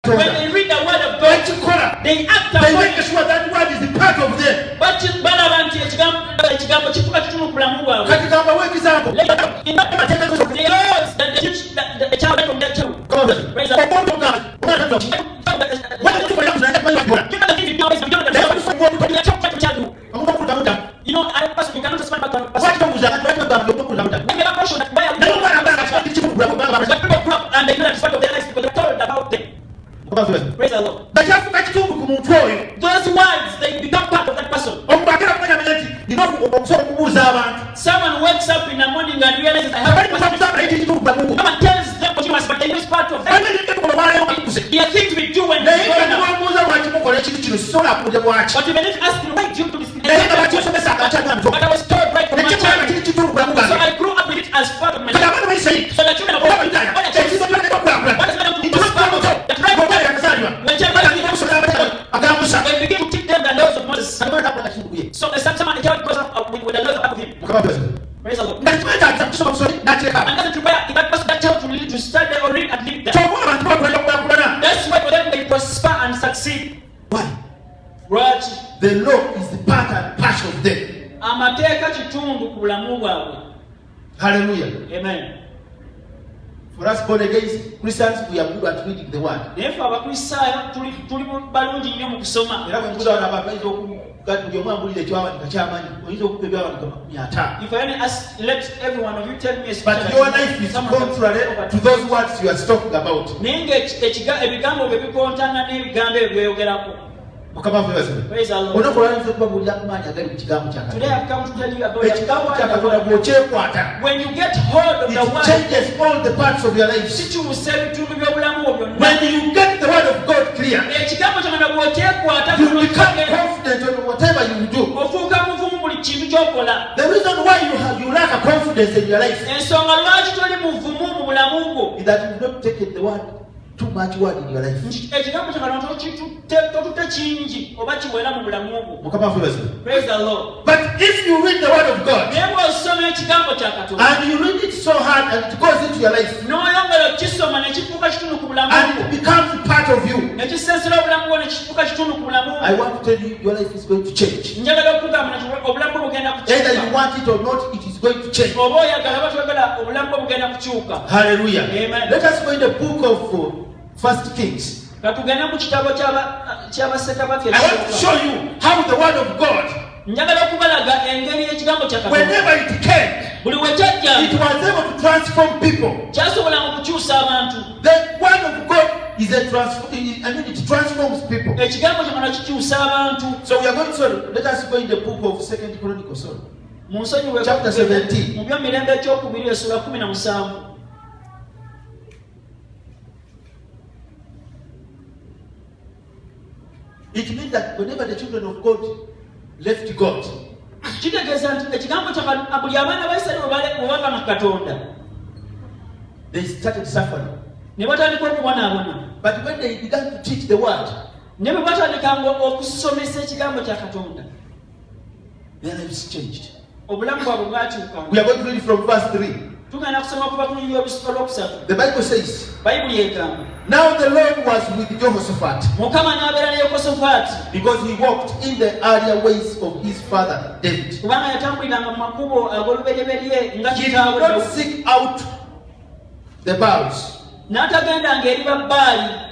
When they read the word of God, they act upon it. They make sure that word is a part of them. The child from that too. You know, I personally cannot spend my time. And they cannot spend their lives because they're told about them. Praise the Lord. Those words, they become part of that person. Someone wakes up in the morning and realizes I have someone tells them what you must, but they use part of that. There are things we do when we go now. But even if asking why do you do this thing? But I was told right from my childhood. So I grew up with it as part of my life. So the children of God, what a choice. What is they begin to teach them the laws of Moses. So the someone goes up with the laws of him. Praise the Lord. And doesn't require that person that child to study or read and live that. That's why for them they prosper and succeed. Why? Right. The law is the part and parcel of them. Hallelujah. Amen. For us born again Christians, we are good at reading the word. If I let every one of you tell me, but your life is contrary to those words you are talking about. Praise the Lord. Today I've come to tell you about when you get hold of the word, it changes all the parts of your life. When you get the word of God clear, you become confident on whatever you do. The reason why you lack a confidence in your life is that you've not taken the word, too much word in your life. Praise the Lord. But if you read the word of God and you read it so hard and it goes into your life and it becomes part of you, I want to tell you, your life is going to change. Either you want it or not, it is going to change. Hallelujah. Amen. Let us go in the book of 1 Kings. I want to show you how the word of God, whenever it came, it was able to transform people. The word of God is it transforms people. So we are going to, let us go in the book of 2 Chronicles, chapter 17. It means that whenever the children of God left God, they started suffering. But when they began to teach the word, their lives changed. We are going to read from verse 3. The Bible says, now the Lord was with Jehoshaphat because he walked in the earlier ways of his father David. He did not seek out the Baals,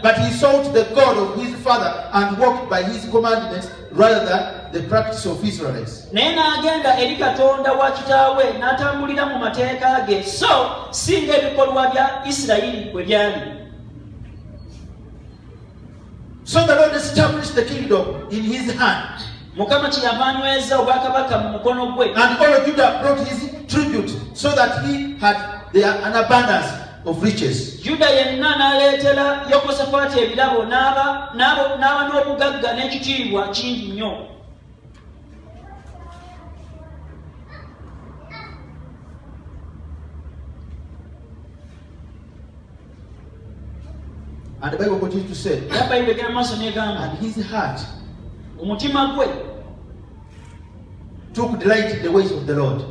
but he sought the God of his father and walked by his commandments rather than the practice of Israelites. So the Lord established the kingdom in his hand, and all Judah brought his tribute, so that he had an abundance of riches. And the Bible continues to say, and his heart took delight in the ways of the Lord.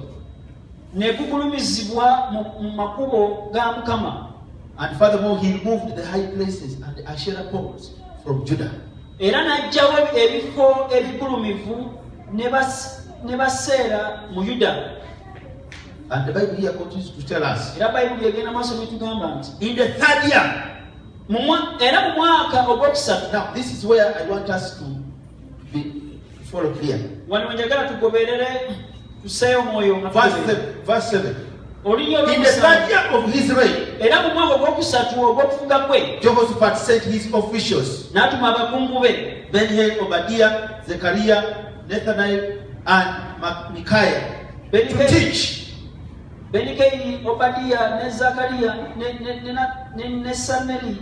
And furthermore, he removed the high places and the Asherah poles from Judah. Era n'aggyawo ebifo ebigulumivu ne baseera mu Yuda. And the Bible here continues to tell us. Era Bayibuli egenda maaso n'etugamba nti In the third year. Era mu mwaka ogwokusatu. Now this is where I want us to follow clear. Wano njagala tugoberere tuseeyo omwoyo nga Verse 7. In the third year of his reign, era mu mwaka ogwokusatu ogw'okufuga kwe, Jehoshaphat sent his officials, n'atuma abakungu be, Ben-Hail, Obadiah, Zechariah, Nathaniel, and Micaiah, to teach. Benikei, Obadiah, ne Zakariya, ne Sameli,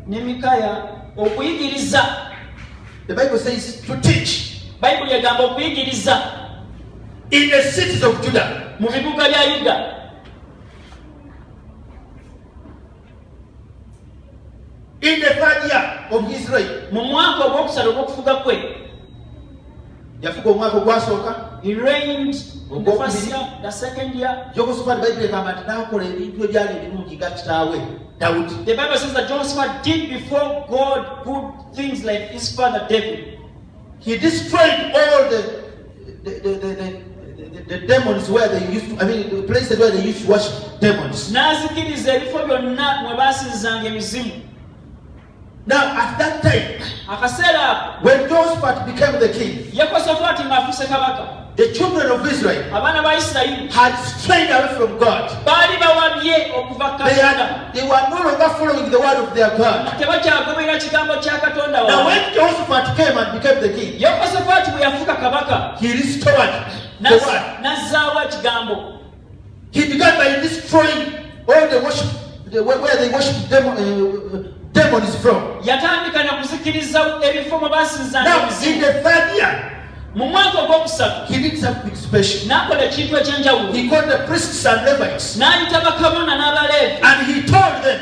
ne Mikaya, okuyigiriza. The Bible says to teach. Bible yagamba okuyigiriza. In the cities of Judah. Mu bibuga bya Yuda. In the third year of his reign. Mu mwaka ogwokusatu ogw'okufuga kwe. Yafuga omwaka ogwasooka. He reigned in the first year, the second year. Jehoshaphat Bible egamba nti n'akola ebintu ebyali ebirungi nga kitaawe Dawudi. The Bible says that Jehoshaphat did before God good things like his father David. He destroyed all the demons where they used to, the places where they used to worship demons. N'azikiriza ebifo byonna mwe basinzanga emizimu. Now at that time, when Jehoshaphat became the king, the children of Israel had strayed away from God. They were no longer following the word of their God. Now when Jehoshaphat came and became the king, he restored the word. He began by destroying all the worship, where they worship demons from. Now in the third year, he did something special. He called the priests and Levites, and he told them,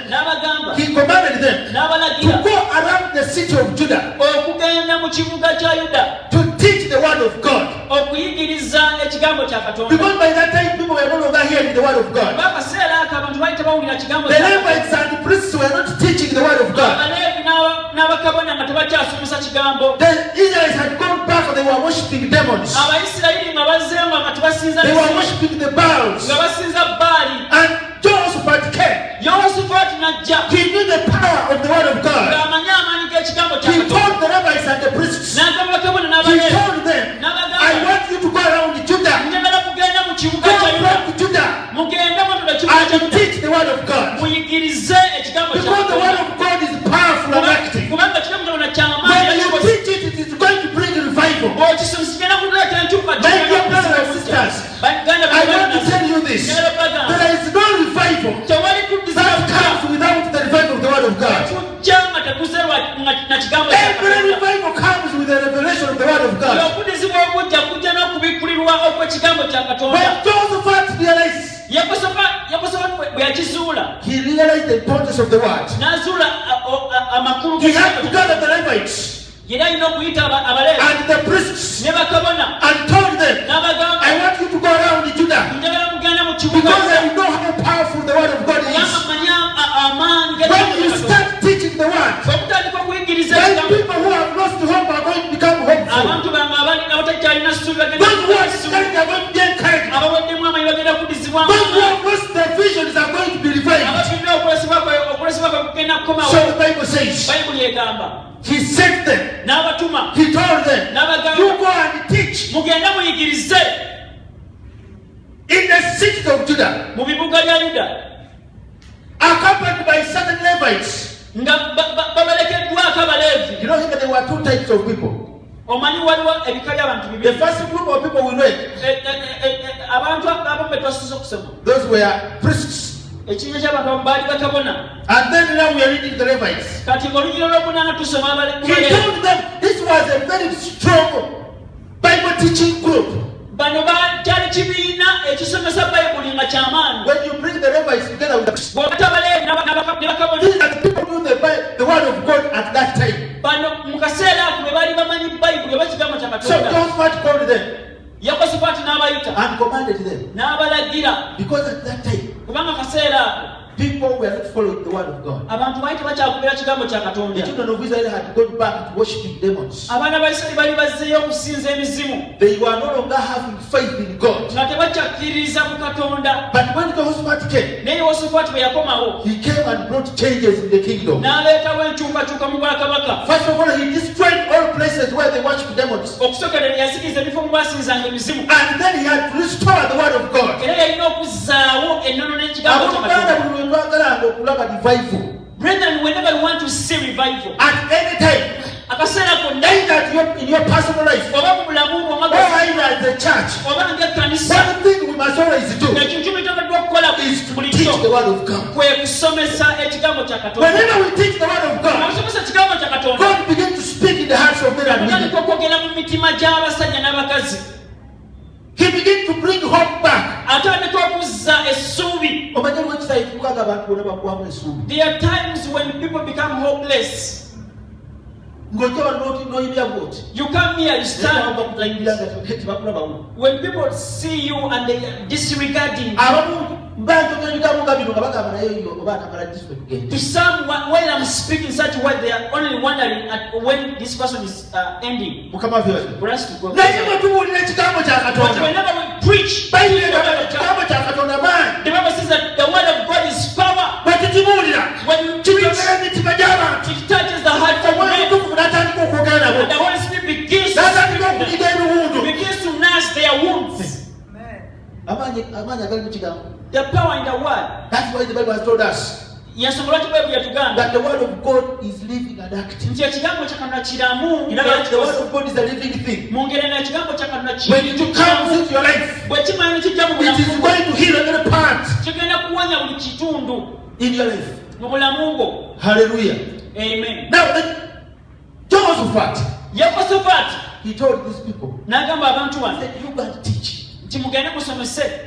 he commanded them to go around the city of Judah to teach the word of God. Because by that time people were no longer hearing the word of God. The Levites and the priests were not teaching the word of God. The Israelites had gone back and they were worshipping demons. They were worshipping the Baals. And Jehoshaphat came. He knew the power of the word of God. He told the Levites and the priests, he told them, I want you to go around Judah. Go around Judah and teach the word of God. Because the word of God is powerful and active. When you teach it, it is going to bring revival. My dear brothers and sisters, I want to tell you this. There is no revival that comes without the revival of the word of God. Every revival comes with the revelation of the word of God. When Jehoshaphat realized, he realized the importance of the word. He had to gather the Levites and the priests and told them, I want you to go around Judah because I know how powerful the word of God is. When you start teaching the word, then people who have lost hope are going to become hopeful. Those who are scared are going to be encouraged. Those who have lost their visions are going to be revived. So the Bible says, he sent them. He told them, you go and teach in the cities of Judah, accompanied by certain Levites. You know that there were two types of people. The first group of people we read, those were priests. And then now we are reading the Levites. He told them this was a very strong Bible teaching group. When you bring the Levites together with these are the people who knew the word of God at that time. So Jehoshaphat called them and commanded them. Because at that time people were not following the word of God. abantu baite bakyakubira kigambo kya The Katonda. children of Israel had gone back to worshiping demons. Abaana ba Isirayiri bali bazzeeyo okusinza emizimu They were no longer having faith in God. nga tebakyakkiririza mu Katonda. But when Jehoshaphat came, Naye Yehosafaati bwe yakomawo he came and brought changes in the kingdom. n'aleetawo enkyukakyuka mu bwakabaka. First of all, he destroyed all places where they worship demons. Okusookerera yasikiriza ebifo mu basinzanga emizimu. And then he had to restore the word of God. Era yalina okuzzaawo ennono n'ekigambo kya Abooluganda Katonda. buli lwe lwagalanga okulaba revival. Brethren, whenever you want to see revival, At any time, akaseera konna either in your personal life oba mu bulamu bwo or omagazi either as a church, oba ng'ekkanisa, one thing we must always do ekintu ky'oteekeddwa okukola is to teach bulijjo the word of God. kwe kusomesa ekigambo kya Katonda. Whenever we teach the word of God, Okusomesa ekigambo kya Katonda God begins to speak in the hearts of men and women. kutandika okwogera mu mitima gy'abasajja n'abakazi. He begins to bring hope back. Atandika okuzza essuubi. Omanyi lwekisa ekivugaga abantu bonna bakuwamu essuubi. There are times when people become hopeless. Ng'ojja wano n'oyimya bw'oti. You come here, you stand. bakutayingira nga tebakulabawo. When people see you and they are disregarding you, Abamu banjogera ebigambo nga bino nga bagamba naye yo oba atamala disitulikiti kugenda. to some, when I'm speaking such a word, they are only wondering at when this person is ending. Mukama waffe basi. For us to go. Naye bwe tubuulira ekigambo kya But Katonda. whenever we preach, Bayibuli egamba ekigambo kya Katonda maanyi. the Bible says that the word of God is power. Bwe tukibuulira When you preach, kibeera emitima gy'abantu. it touches the heart of Omwoyo men. Omutukuvu n'atandika okwogera nabo. And the Holy Spirit begins to N'atandika speak to okuyiga them, ebiwundu. begins to nurse their wounds. Amaanyi agali mu kigambo. The power in the word. That's why the Bible has told us Yansonga lwaki Bayibuli yatugamba that the word of God is living and active. nti ekigambo kya Katonda kiramu. In other words, the word of God is a living thing. Mu ngeri endala ekigambo kya Katonda When it comes into your life, bwe kimala ne kijja mu it is bulamu going to heal every part kigenda kuwonya buli kitundu in your life. mu bulamu bwo. Hallelujah. Amen. Now, then, Jehoshaphat, Yekosafaati he told these people, n'agamba abantu he bano said, you go and teach. nti mugende musomese.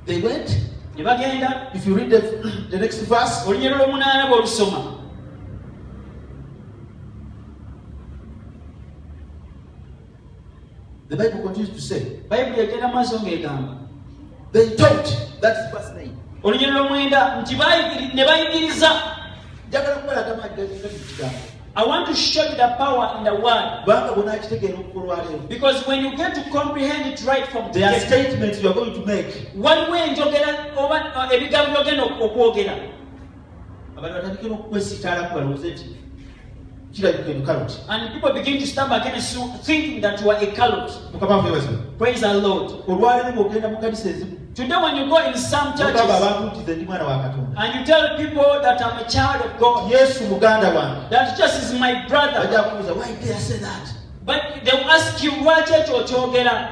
They went. Ne bagenda. If you read the next verse, Olunyiriro lw'omunaana bw'olusoma, the Bible continues to say, Bayibuli egenda mu maaso ng'egamba they taught. That's verse 9. olunyiriro lw'omwenda nti ne bayigiriza. Njagala kubalaga amaanyi gali mu kigambo. I want to show you the power in the word, Kubanga bw'onaakitegeera okukolwaleero. because when you get to comprehend it right from the There are get, statements you are going to make. waliwo enjogera oba ebigambo byogenda okwogera. Abantu batandikira okwesitaalaku balowooze nti kirabika eno kaloti. And people begin to stumble against you, thinking that you are a cult. Mukama waffe yeebazibwe. Praise our Lord. Olwaleero ng'ogenda mu kkanisa ezimu Today, when you go in some ogamba churches abantu nti nze ndi mwana wa Katonda. and you tell people that I'm a child of God, Yesu muganda wange. that Jesus is my brother, Bajja kubuuza, why did I say that? but they will ask you, lwaki ekyo okyogera?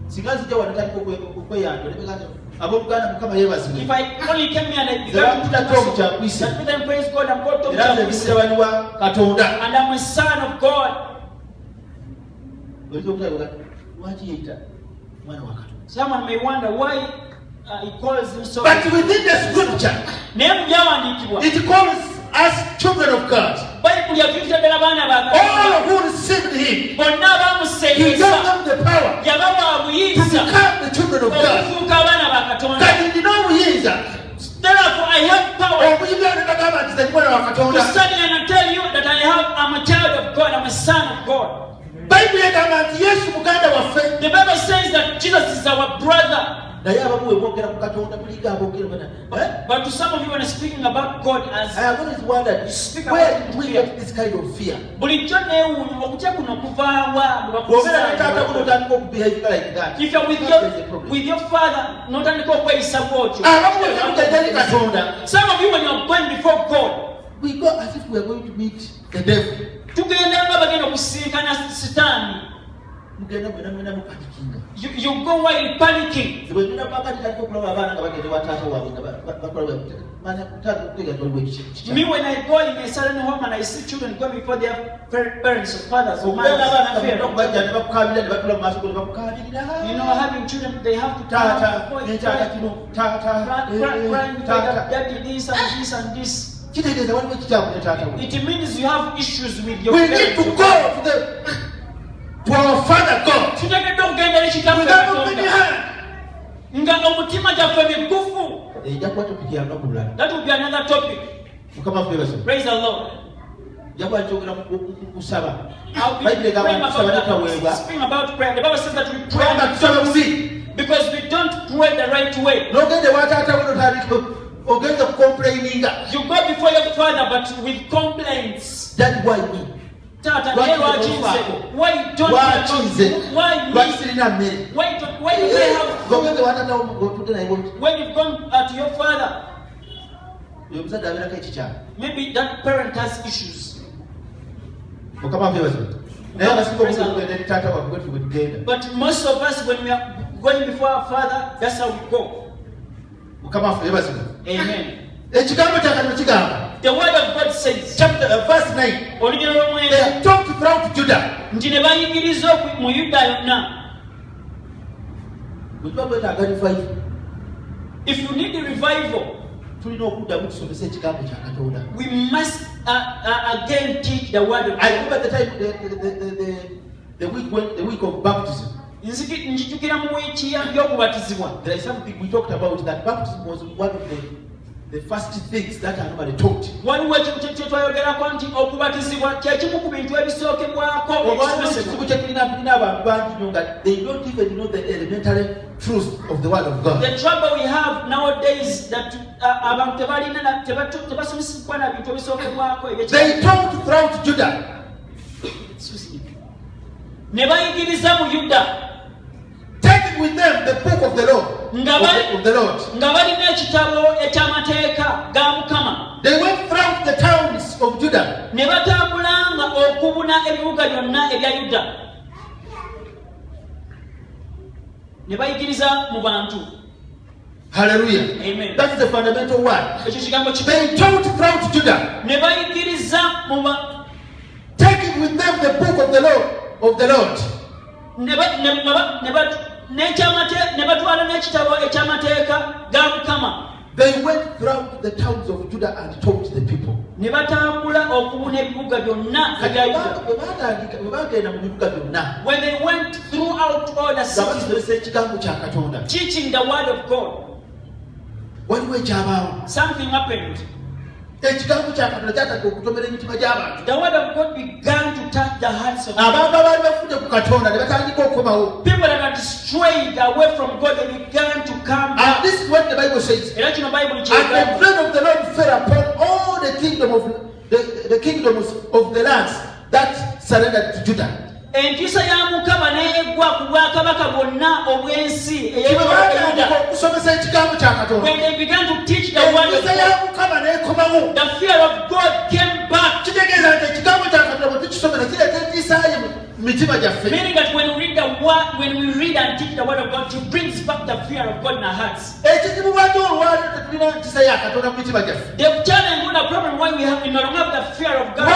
Singa nzija wano tandika okweyanja olebeka nti abooluganda Mukama yeebazibwe. If I only came here and I Nze began to bakutako omu kyakwise. that then praise God, I'm called to Era nze ndi mutabani wa Katonda. and I'm a son of God. Oyinza okutaba lwaki yeeyita mwana wa Katonda. Someone may wonder why he calls him so. But within the scripture, Naye mu byawandiikibwa, it calls us children of God. Bayibuli yatuyita ddala baana ba All Katonda. who received him, Bonna he gave abaamuseeyeza them the power yabawa to obuyinza become the children of God. okufuuka abaana ba Katonda. Kati ndina obuyinza Therefore, I have power okuyimira ne bagamba nti nze ndi mwana wa to Katonda. stand and tell you that I'm a child of God, I'm a son of God. Bayibuli egamba nti Yesu muganda waffe. The Bible says that Jesus is our brother. Naye abamu bwe boogera ku Katonda muliga aboogera bana. But to some of you, when speaking about God I as have always wondered, where do we get this kind of fear? bulijjo neewuunya okutya kuno kuvaawa bwe Bw'obeera ne taata bakusaa. buno otandika okubehave like that. If you're There's a problem. with your father, n'otandika okweyisa bw'otyo. Abamu bwe mugenda eri Katonda, Some of you, when you're going before God, we go as if we are going to meet the devil. tugenda nga bagenda okusinkana sitaani. Mugenda mwena mupanikinga. You go while panicking. Bwe tugenda pakati kaliko okulaba abaana nga bagenda ewa taata waabwe nga bakola manya taata okutegeeza oli bwekiki. Me, when I go in a certain home and I see children go before their parents or fathers or Okubeera abaana nga bagenda mothers, okubajja ne bakukaabira ne batula mu maaso go ne bakukaabirira. you know, having children, they have to Taata, cry, ne taata kino, taata, crying, taata. daddy this and this and this. Kitegeeza waliwo ekikyamu ne taata we. It means you have issues with your We need to parents. go to our Father God. Tutegedde okugenda eri kitaffe With our open Katonda hand. nga omutima gyaffe migufu. That will be another topic. Praise the Lord. I'll be speaking about prayer. The Bible says that we pray because we don't pray the right way. You go before your Father but with complaints. That's why we. Why don't when you've gone to your father, maybe that parent has issues. But most of us, when we are going before our Father, that's how we go. Amen. The word of God says, verse 9, they are talked throughout Judah. If you need a revival, we must again teach the word of God. I remember the time, the week of baptism. There is something we talked about, that baptism was one of the first things that are normally taught. They don't even know the elementary truth of the word of God. The trouble we have nowadays that they taught throughout Judah. Taking with them the book of the Lord. They went throughout the towns of Judah. Hallelujah. Amen. That is the fundamental word. They taught throughout Judah. Taking with them the book of the Lord. They went throughout the towns of Judah and taught the people. When they went throughout all the cities teaching the word of God, something happened. The word of God began to touch the hearts of people. People that are strayed away from God, they began to come back. And this is what the Bible says. And the bread of the Lord fell upon all the kingdoms of the lands that surrendered to Judah. When they began to teach the word of God, the fear of God came back. Meaning that when we read and teach the word of God, it brings back the fear of God in our hearts. The challenge and the problem why we no longer have the fear of God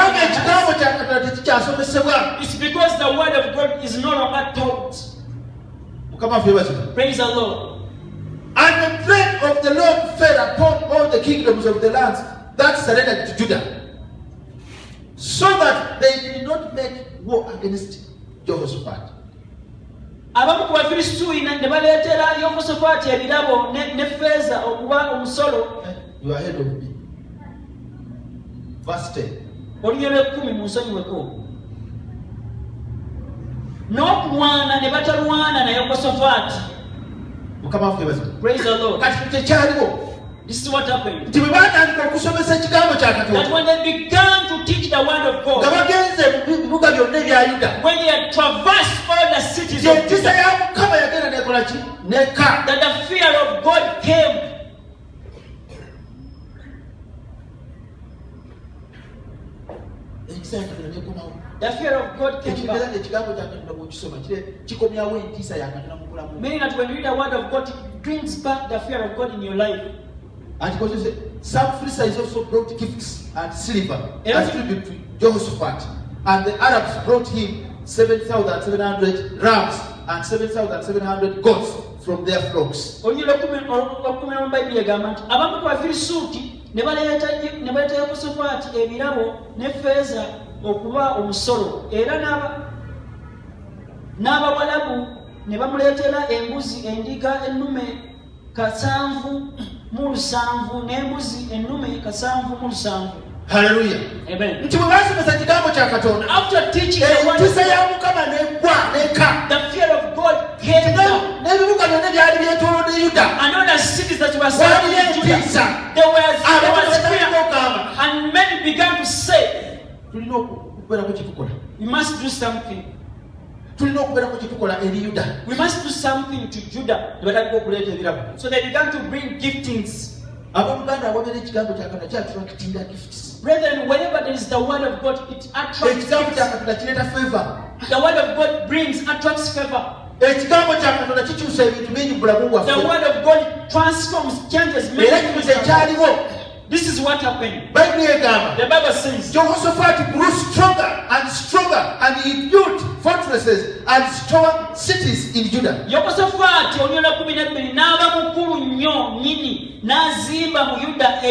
is because the word of God is no longer taught. Praise the Lord. And the bread of the Lord fell upon all the kingdoms of the lands that surrendered to Judah, so that they did not make war against Jehoshaphat. Abamu ku Bafirisuuti ne baleetera Yehoshaphat ebirabo ne ffeeza okuba omusolo. You are ahead of me. Verse 10. Olugero 10 mu nsonyiweko. N'okulwana ne batalwana na Yehoshaphat. Praise the Lord. This is what happened. That when they began to teach the word of God, when they had traversed all the cities of Judah, that the fear of God came. The fear of God came back. Meaning that when you read the word of God, it brings back the fear of God in your life. And because some Philistines also brought gifts and silver as tribute to Jehoshaphat. And the Arabs brought him 7,700 rams and 7,700 goats from their flocks. Ne baleeta Yehoshaphat ebirabo ne ffeeza okuba omusolo, era n'Abawalabu ne bamuleetera embuzi endiga ennume 7,7 n'embuzi ennume 7,7. Hallelujah. Amen. Nti bwe basomesa ekigambo kya Katonda, After teaching the word of entiisa ya God, Mukama n'eggwa n'eka. the fear of God came down. N'ebibuga byonna byali byetoolodde Yuda. And all the cities that were surrounding Judah, there was fear. And many began to say, tulina okubeerako kye tukola. we must do something. Tulina okubeerako kye tukola eri Yuda. We must do something to Judah. So they began to bring giftings. Abooluganda awabeera ekigambo kya Katonda kyatulakitinda gifts. Brethren, whenever there is the word of God, it attracts Ekigambo kya gifts. Katonda kireeta favor. The word of God attracts favor. Ekigambo kya Katonda kikyusa ebintu bingi mu bulamu bwaffe. The word of God transforms, changes many Era things. kibuze ekyaliwo. This is what happened. Bayibuli egamba The Bible says, Jehoshaphat grew stronger and stronger, and he built fortresses and strong cities in Judah. Yekosafaati omulala 12 n'aba mukulu nnyo nnyini n'azimba mu Yuda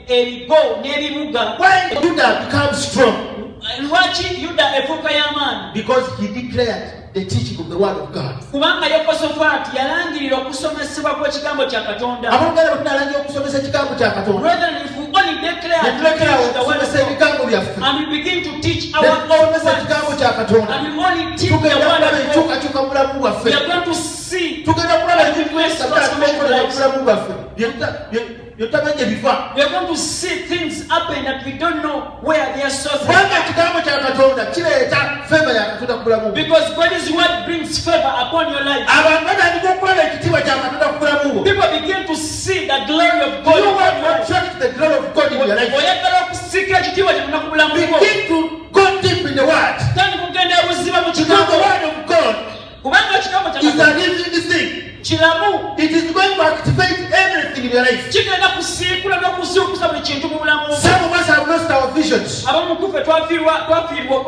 ebigo n'ebibuga. Why did Judah become strong? Lwaki Yuda efuuka y'amaanyi? Because he declared the teaching of the word of God. Kubanga Yekosafaati yalangirira okusomesebwa kw'ekigambo kya Katonda. Abooluganda bwe tunalangira okusomesa ekigambo kya Katonda, Brethren, if we only declare and netulekera teach the word of okusomesa God, ebigambo byaffe, and we begin to teach our netusomesa own ekigambo words, kya Katonda, and we only teach the tugenda word kulaba of God, enkyukakyuka mu bulamu bwaffe. we are going to see Tugenda kulaba ebintu ebisabira tukola mu bulamu bwaffe byetutamanya biva. we are going to see things happen that we don't know where they are sourced. Kubanga ekigambo kya Katonda kireeta feva ya Katonda ku bulamu bwo. Because God's word brings favor upon your life. Abantu batandika okulaba ekitiibwa kya Katonda ku bulamu bwo. People begin to see the glory of God. You want to attract the glory of God in your life. Oyagala okusiika ekitiibwa kya Katonda ku bulamu bwo. Begin to go deep in the word. Tandika okugenda ebuziba mu Because kigambo. the word of God Kubanga ekigambo kya is Katonda an living thing. kiramu. It is going to activate everything in your life. Kigenda kusiikula n'okuzuukusa buli kintu mu bulamu bwo. Some of us have lost our visions. Abamu ku ffe twafiirwa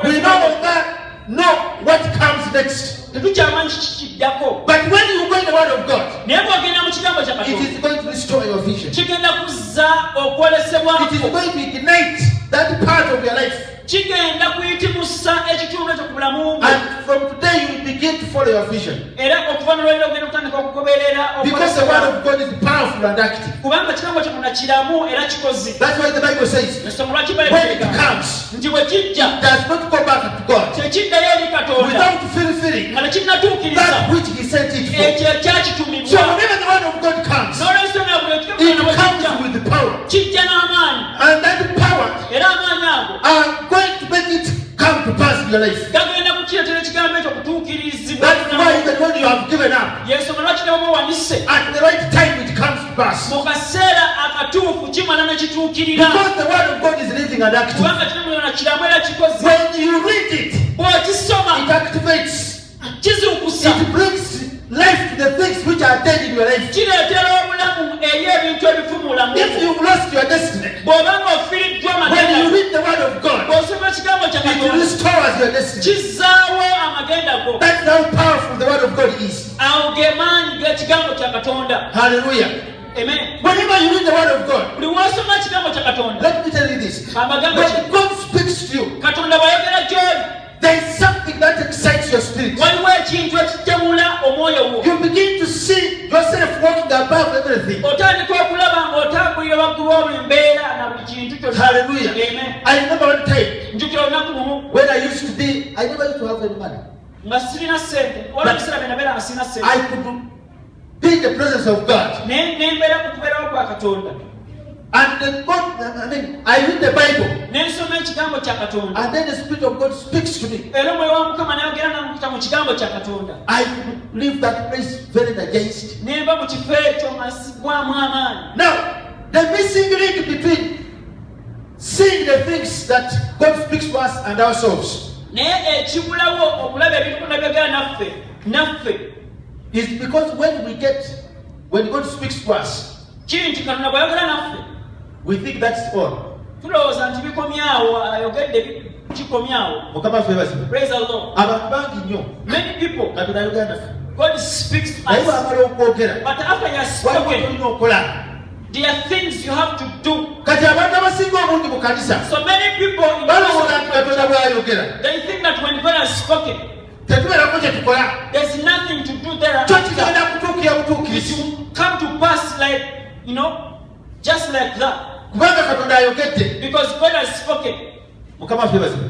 We no longer know what comes next. tetukyamanyi kikiddako. But when you go in the word of God, Naye bw'ogenda mu kigambo kya it Katonda is going to restore your vision. kigenda kuzza okwolesebwa It is going to ignite that part of your life. kigenda kuyitimusa ekitundu ekyo ku bulamu bwo. And from today you will begin to follow your vision. Era okuva n'olwaliro ogenda kutandika okugoberera Because the word okwolesebwa. of God is powerful and active. Kubanga kigambo kyo Katonda kiramu era kikozi. That's why the Bible says, Ensonga lwaki when it Bayibuli comes, nti bwe kijja it does not go back to God tekiddayo eri Katonda without fulfilling nga tekinnatuukiriza that which He sent it for. ekyo So ekyakitumibwa. whenever the word of God comes, N'olwensonga buli it ekigambo bwe comes kijja with the power. kijja n'amaanyi. And that power Era amaanyi ago are going to make it come to pass in your life. gagenda kukireetera ekigambo ekyo okutuukirizibwa. That's why even when you have given up, Yensonga lwaki ne bw'oba owanise at the right time it comes to pass. mu kaseera akatuufu kimala ne kituukirira. Because the word of God is living and active. Kubanga kigambo kiramu era kikozi. When you read it, Bw'okisoma it activates. kizuukusa. It brings life to the things which are dead in your life. Kireetera obulamu eri ebintu ebifumula mu If you've lost your destiny, bw'obanga ofiiriddwa when amagenda you read the word of God, bw'osoma ekigambo kya it Katonda restores your destiny. kizzaawo amagenda go. That's how powerful the word of God is. Awo ge maanyi g'ekigambo kya Katonda. Hallelujah. Amen. Whenever you read the word of God, Buli w'osoma ekigambo kya Katonda let me tell you this. amagambo When God speaks to you, Katonda bw'ayogera gy'oli there is something that excites your spirit. waliwo ekintu ekittemula omwoyo wo. You begin to see yourself walking above everything. Otandika okulaba ng'otambulira waggulu wa buli mbeera na buli kintu kyonna. Hallelujah. Amen. I remember one time Njukira olunaku lumu when I used to be, I never used to have any money. nga sirina ssente wala ebiseera bye nabeera nga sirina ssente I could be in the presence of God. ne mbeera mu kubeerawo kwa Katonda And then God, I read the Bible, ne nsoma ekigambo kya Katonda and then the Spirit of God speaks to me. era omwoyo wa Mukama n'ayogera namukuta mu kigambo kya Katonda I could leave that place very energized. ne mba mu kifo ekyo nga sigwamu amaanyi. Now, the missing link between seeing the things that God speaks to us and ourselves naye ekibulawo okulaba ebintu Katonda byogera naffe is because when God speaks to us, kiri nti Katonda bw'ayogera naffe we think that's all. tulowooza nti bikomyawo ayogedde kikomyawo. Mukama ffe bazibu. Praise the Lord. Abantu bangi nnyo Many people Katonda ayogera naffe. God speaks to Naye us, bw'amala okwogera, but after he has waliwo spoken by'olina okola. there are things you have to do. Kati abantu abasinga obungi mu kanisa So many people in balowooza nti Katonda bw'ayogera they think that when God has spoken There's nothing to do there. It will come to pass like, just like that. Because God has spoken.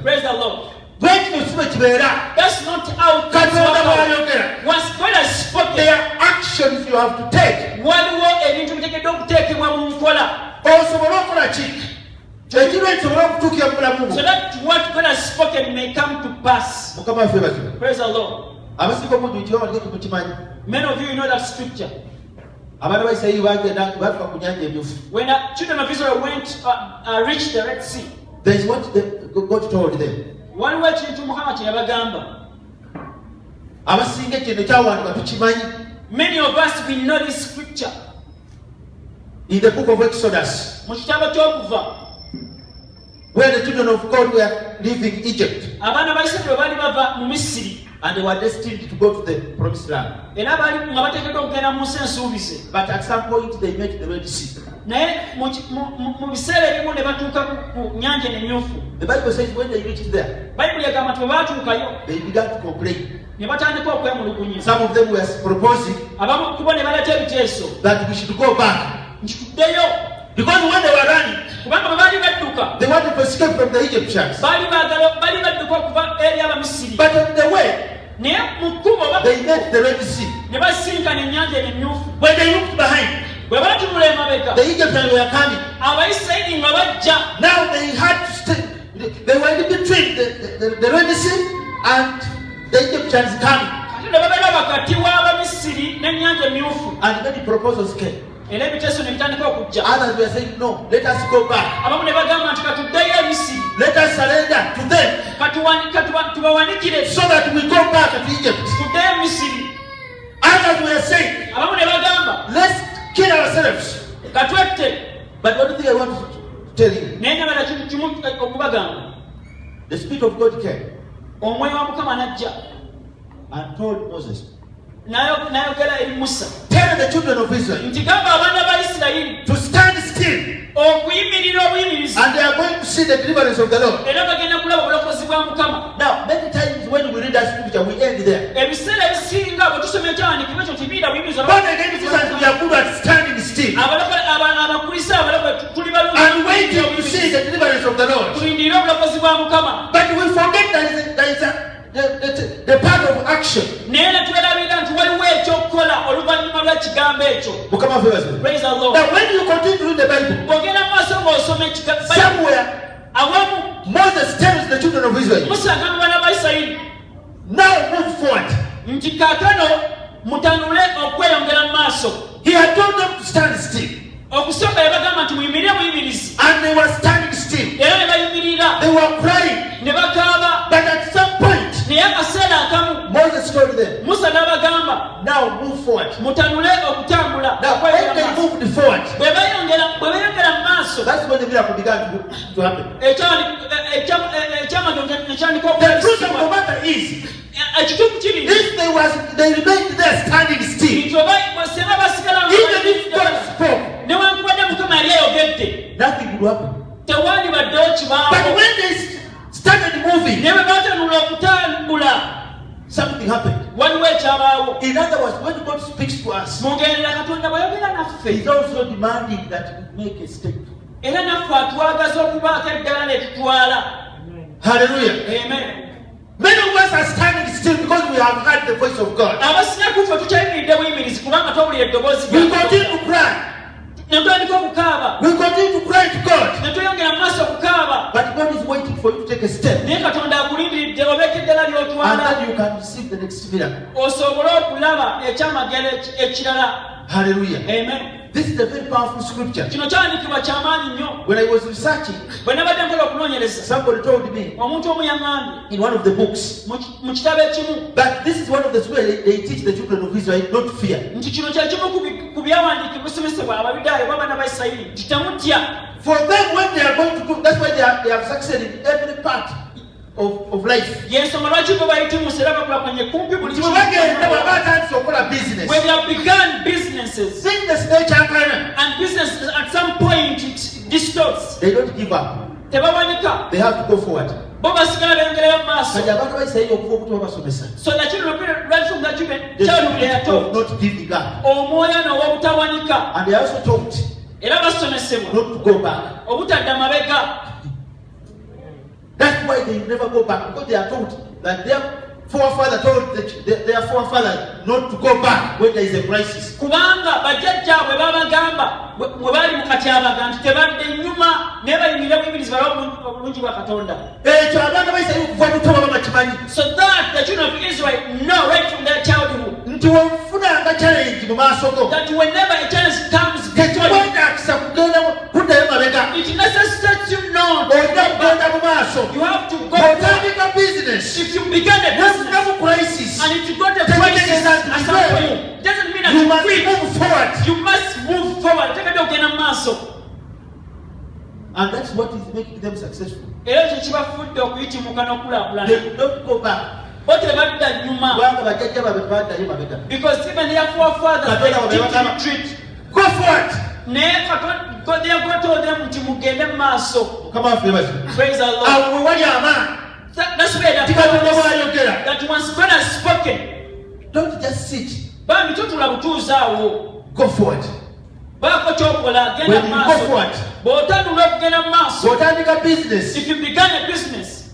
Praise the Lord. That's not how things work out. Once God has spoken, there are actions you have to take. So that what God has spoken may come to pass. Praise the Lord. Many of you know that scripture. When the children of Israel reached the Red Sea, there is what God told them. Many of us we know this scripture. In the book of Exodus, where the children of God were leaving Egypt, and they were destined to go to the promised land. But at some point they met the Red Sea. The Bible says when they reached there, they began to complain. Some of them were proposing that we should go back. Because when they were running, they wanted to escape from the Egyptians. But on the way, they met the Red Sea. When they looked behind, the Egyptians were coming. Now they had to stay. They were in between the Red Sea and the Egyptians coming. And many proposals came. Others were saying, no, let us go back. Let us surrender to them so that we go back to Egypt. Others were saying, let's kill ourselves. But one thing I want to tell you, the Spirit of God came and told Moses, tell the children of Israel to stand still, and they are going to see the deliverance of the Lord. Now, many times when we read that scripture, we end there. But again, we are good at standing still and waiting to see the deliverance of the Lord. But we forget that there is the part of action. Praise the Lord. Now when you continue to read the Bible, somewhere Moses tells the children of Israel, now move forward. He had told them to stand still, and they were standing still. They were crying. But at some point, Moses told them, now move forward. Now when they moved forward, that's when the miracle began to happen. The truth of the matter is, if they remained there standing still, even if God spoke, nothing would happen. But when they started moving, something happened. In other words, when God speaks to us, He's also demanding that we make a step. Hallelujah. Amen. Many of us are standing still because we have heard the voice of God. We continue to cry. We continue to cry to God. But God is waiting for you to take a step, and then you can receive the next miracle. Hallelujah. Amen. This is a very powerful scripture. When I was researching, somebody told me in one of the books that this is one of the ways they teach the children of Israel not to fear. For them, when they are going to do, that's why they have succeeded in every part of life. When they have begun businesses, and businesses at some point it distorts. They don't give up. They have to go forward. bo basigala bengerayo maaso. Kati abantu bayisirayiri okuva obuto babasomesa. So the children right from the children, child they are taught not giving up. Omwoyo n'obutawanika. And they are also taught Era basomesebwa not to go back. Obutadda mabega. That's why they never go back, because they are taught that their forefather told their forefather not to go back when there is a crisis. Kubanga bajjajjaabwe babagamba bwe bali mu katyabaga nti tebadde nnyuma naye bayingira buyimiriza obulungi bwa Katonda. Ekyo abaana bayisirayiri okuva buto baba bakimanyi. So that the children of Israel know right from their childhood nti wenfunanga challenge mu maaso go that whenever a challenge comes before you, tekikwetaagisa kugenda kuddayo mabega. it necessitates you know Olina kugenda mu maaso. you have to go Otandika business. if you begin a business Nefunamu crisis. and if you got a crisis at some point, doesn't mean that You you must quit. move forward. You must move forward. Take a look at the muscle. And that's what is making them successful. Era kye kibafudde okuyitimuka n'okulaakulana. They don't go back. Bo tebadda nnyuma. Kubanga bajjajja baabwe tebaddayo mabega. Because even their forefathers they didn't retreat. Go forward. Naye God they are going to tell them nti mugende mu maaso. Mukama waffe yeebazibwe. Praise the Lord. Awo we wali amaanyi. That's where the Tikatonda bw'ayogera. that once God has spoken. Don't just sit. Bambi totula butuuzi awo. Go forward. Baako ky'okola genda When mu you go maaso. forward, Bw'otandula okugenda mu maaso. bw'otandika business, If you began a business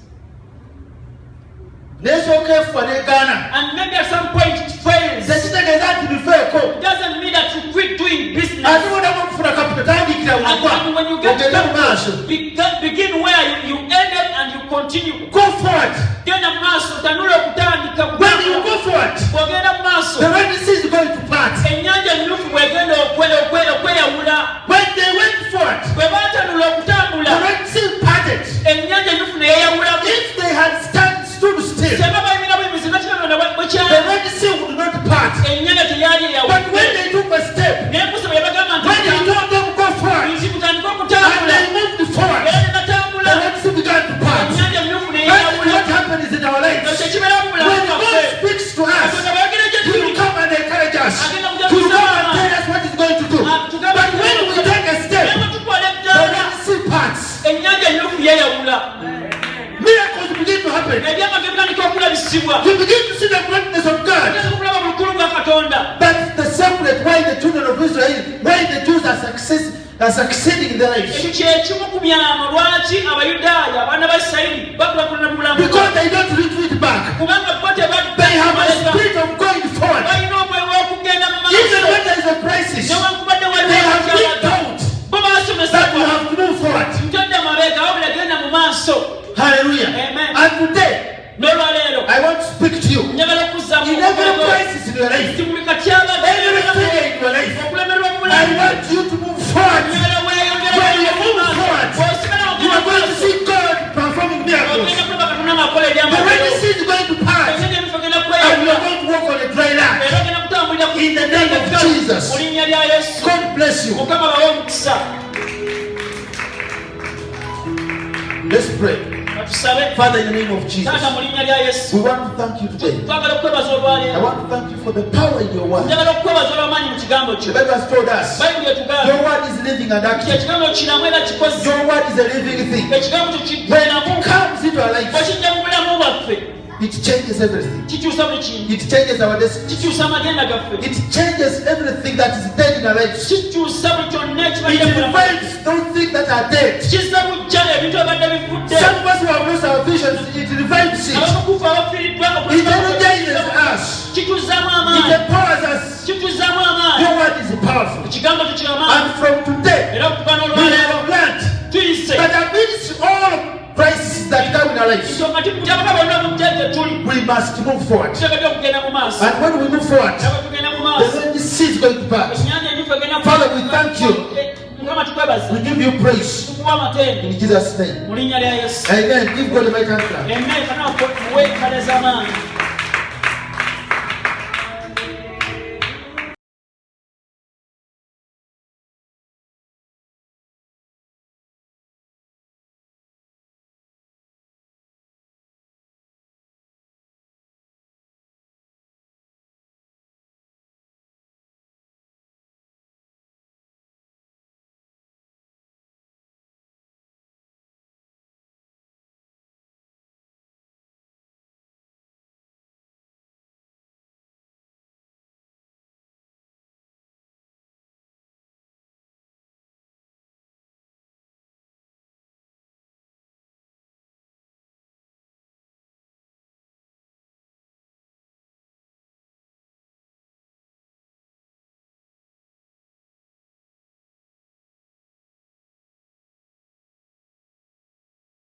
n'esooka efuwa n'egaana, and maybe at some point it fails, tekitegeeza nti bifeeko. it doesn't mean that you quit doing business. Ate bonamu okufuna kapito tandikira And when you wagwa get to ogende mu maaso. begin where you ended and you continue. Go forward. Genda mu maaso tanula okutandika When you go forward, bw'ogenda mu maaso the Red Sea is going to part. ennyanja emmyufu bw'egenda okweyawula. When they went forward, bwe baatandula the okutambula Red Sea parted. ennyanja emmyufu ne yeeyawulamu. If they had stood still, Singa bayimira buyimizi nga Katonda bwe the kyali Red Sea would not part. ennyanja teyali But when eyawula. they took a step, Naye Musa bwe yabagamba nti when he told them go forward, nti mutandike and okutambula they moved forward, era ne the batambula Red Sea began to part. ennyanja emmyufu ne That's yeeyawula. what happens in our lives. Ekyo kibeera mu bulamu When God bwaffe. speaks to us, Katonda bw'ayogera gye He will tuli come and encourage us. agenda To know and kujagusaba tell us what He's going to do. But when we take a step, naye bwe tukola the eddaala Red Sea parts. ennyanja emmyufu yeeyawula. Miracles begin to happen. ebyama bitandika okulabisibwa. You begin to see the greatness of God. Ogenda okulaba obukulu bwa Katonda. That's the secret why the children of Israel, why the Jews are succeeding in their lives. ekyo kyekimu ku byama lwaki abayudaaya abaana ba Isirayiri bakulakulana mu bulamu Because they don't retreat back. kubanga bo They have a tebadda spirit of going forward. balina omwoyo w'okugenda mu Even maaso when there is a crisis, newankubadde they have been waliwo taught bo that you basomesebwa have to move forward. ntodde mabega wabula genda mu maaso. Hallelujah. Amen. And today, n'olwaleero I want to speak to you. njagala okuzza In every crisis in your life, nti buli katyabaga every failure in your life, okulemerwa mu I bulamu want you to move forward. njagala weeyongera When you move forward, bw'osigala you ogenda are mu going to maaso see God performing miracles. ogenda kulaba Katonda ng'akola The Red ebyamagero Sea is going to pass, ennyanja emmyufu egenda and you kweyawula are going to walk on a dry land. era ogenda kutambulira ku In the name of Jesus. mu linnya lya Yesu. God bless you. Mukama bawe omukisa. Let's pray. Batusabe. Father, in the name of Jesus, Taata mu linnya lya Yesu. we want to thank you today. Twagala okwebaza I olwaleero. want to thank you for the power in your word. Njagala okwebaza olw'amaanyi mu kigambo The kyo. Bible has told us Bayibuli etugamba your word is living and nti active. ekigambo kiramu era kikozi. Your word is a living thing. Ekigambo kyo When kiramu. it comes into our Bwe lives, kijja mu bulamu bwaffe it changes everything. kikyusa buli kintu. It changes our destiny. Kikyusa amagenda gaffe. It changes everything that is dead in our lives. Kikyusa buli kyonna It ekibadde mu bulamu. revives those things that are dead. Kizza bujja ebintu ebadde bifudde. Some of us who have lost our visions, it revives it. Abamukufu abafiiriddwa It energizes us. kituzaamu It amaanyi. empowers us. Kituzaamu amaanyi. Your word is powerful. Ekigambo kyo kiramaanyi. And from today, Era okuva we n'olwaleero have learned tuyise that amidst all crises that come in our lives, nsonga tikutyabaka bonna bujja gye tuli we must move forward. tuteekedde okugenda mu maaso. And when we move forward, Era bwe tugenda mu the maaso Red Sea is going to pass. ennyanja ennyufu egenda Father, we thank you. Mukama tukwebaza We give you praise tukuwa amatende in Jesus' name. mu linnya lya Yesu. Amen. Give God a mighty hand clap. Emmere kana muwe kale z'amaanyi.